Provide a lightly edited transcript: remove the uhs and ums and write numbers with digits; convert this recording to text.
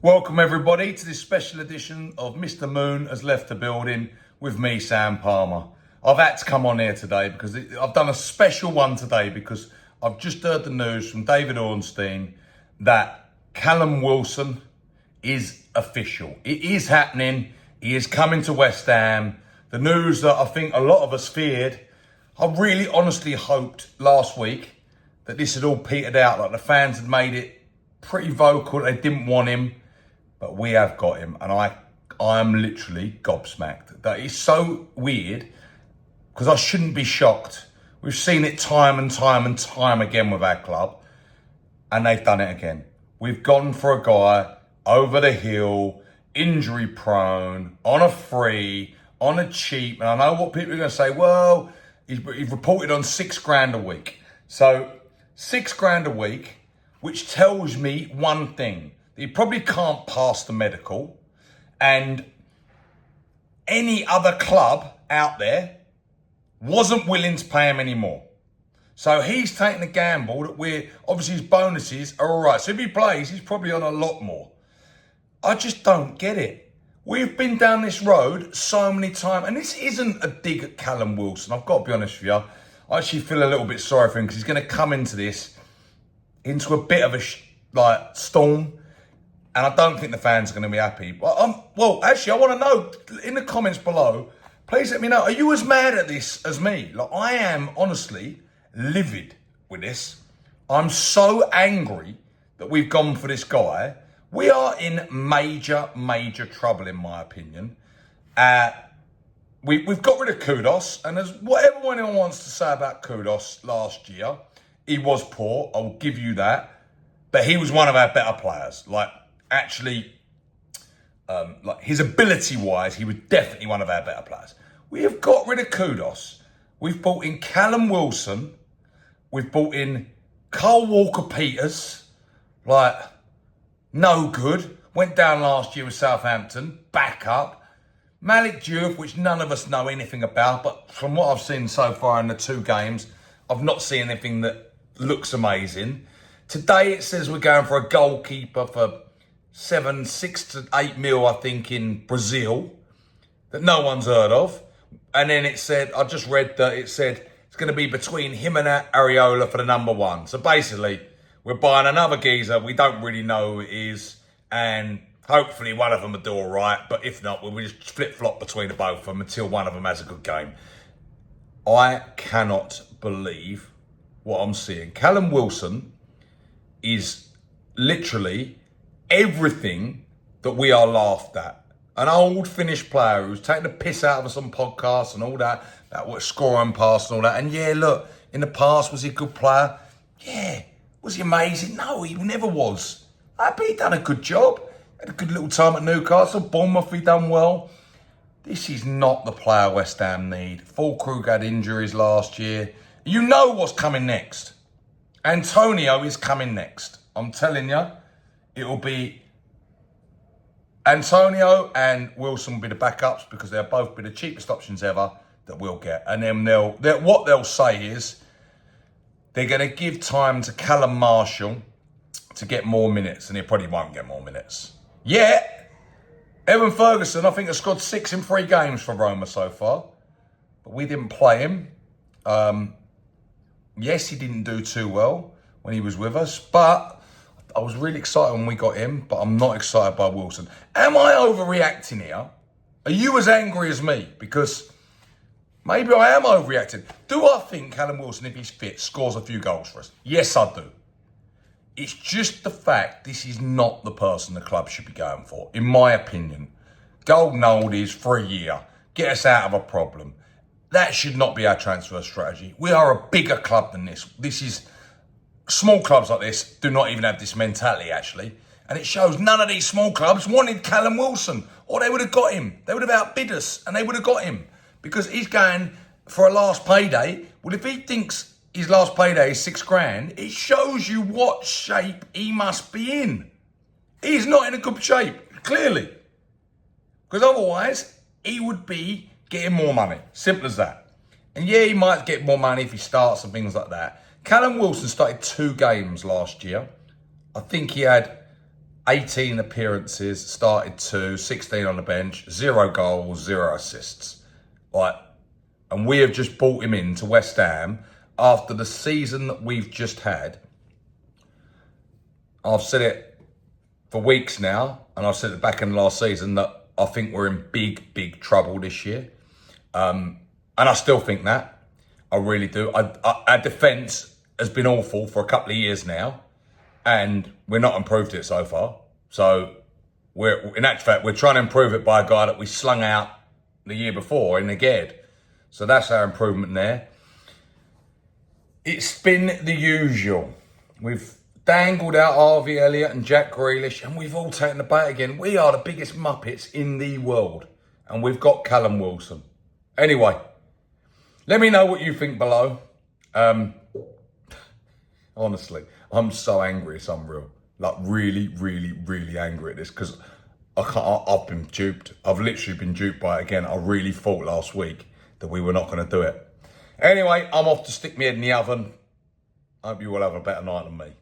Welcome everybody to this special edition of Mr. Moon Has Left the Building with me, Sam Palmer. I've had to come on here today because I've done a special one today because I've just heard the news from David Ornstein that Callum Wilson is official. It is happening. He is coming to West Ham. The news that I think a lot of us feared. I really honestly hoped last week that this had all petered out, like the fans had made it pretty vocal, they didn't want him. But we have got him, and I am literally gobsmacked. That is so weird, because I shouldn't be shocked. We've seen it time and time again with our club, and they've done it again. We've gone for a guy over the hill, injury prone, on a free, on a cheap, and I know what people are going to say, well, he's reported on $6,000 a week. So $6,000 a week, which tells me one thing. He probably can't pass the medical, and any other club out there wasn't willing to pay him anymore. So he's taking a gamble that obviously his bonuses are all right. So if he plays, he's probably on a lot more. I just don't get it. We've been down this road so many times, and this isn't a dig at Callum Wilson. I've got to be honest with you. I actually feel a little bit sorry for him because he's going to come into a bit of a storm. And I don't think the fans are going to be happy. But actually, I want to know in the comments below. Please let me know. Are you as mad at this as me? Like, I am honestly livid with this. I'm so angry that we've gone for this guy. We are in major trouble, in my opinion. We've got rid of Kudus, and as whatever anyone wants to say about Kudus last year, he was poor. I will give you that, but he was one of our better players. Actually, his ability-wise, he was definitely one of our better players. We have got rid of Kudus. We've brought in Callum Wilson. We've brought in Cole Walker-Peters. No good. Went down last year with Southampton. Back up. Malik Diouf, which none of us know anything about, but from what I've seen so far in the 2 games, I've not seen anything that looks amazing. Today it says we're going for a goalkeeper for 6 to 8 mil, I think, in Brazil, that no one's heard of. And then it said, I just read that it said it's going to be between him and Areola for the number 1. So basically, we're buying another geezer. We don't really know who it is. And hopefully one of them will do all right. But if not, we'll just flip-flop between the both of them until one of them has a good game. I cannot believe what I'm seeing. Callum Wilson is literally everything that we are laughed at. An old Finnish player who's taking the piss out of us on podcasts and all that, what scoring pass and all that. And yeah, look, in the past, was he a good player? Yeah. Was he amazing? No, he never was. But he done a good job. Had a good little time at Newcastle. Bournemouth, he done well. This is not the player West Ham need. Fulkrug had injuries last year. You know what's coming next. Antonio is coming next. I'm telling you. It will be Antonio and Wilson will be the backups because they'll both be the cheapest options ever that we'll get. And then what they'll say is they're going to give time to Callum Marshall to get more minutes, and he probably won't get more minutes. Yeah, Evan Ferguson, I think, has scored 6 in 3 games for Roma so far, but we didn't play him. Yes, he didn't do too well when he was with us, but I was really excited when we got him, but I'm not excited by Wilson. Am I overreacting here? Are you as angry as me? Because maybe I am overreacting. Do I think Callum Wilson, if he's fit, scores a few goals for us? Yes, I do. It's just the fact this is not the person the club should be going for, in my opinion. Golden oldies for a year. Get us out of a problem. That should not be our transfer strategy. We are a bigger club than this. Small clubs like this do not even have this mentality, actually. And it shows none of these small clubs wanted Callum Wilson, or they would have got him. They would have outbid us, and they would have got him. Because he's going for a last payday. Well, if he thinks his last payday is $6,000, it shows you what shape he must be in. He's not in a good shape, clearly. Because otherwise, he would be getting more money. Simple as that. And yeah, he might get more money if he starts and things like that. Callum Wilson started 2 games last year. I think he had 18 appearances, started 2, 16 on the bench, 0 goals, 0 assists. Like, and we have just brought him into West Ham after the season that we've just had. I've said it for weeks now, and I've said it back in the last season, that I think we're in big, big trouble this year. And I still think that. I really do. Our defence has been awful for a couple of years now, and we're not improved it so far. So, in actual fact, we're trying to improve it by a guy that we slung out the year before in the Ged. So that's our improvement there. It's been the usual. We've dangled out Harvey Elliott and Jack Grealish, and we've all taken the bait again. We are the biggest muppets in the world, and we've got Callum Wilson. Anyway, let me know what you think below. Honestly, I'm so angry, it's unreal. Like, really, really, really angry at this, because I've been duped. I've literally been duped by it again. I really thought last week that we were not going to do it. Anyway, I'm off to stick my head in the oven. Hope you all have a better night than me.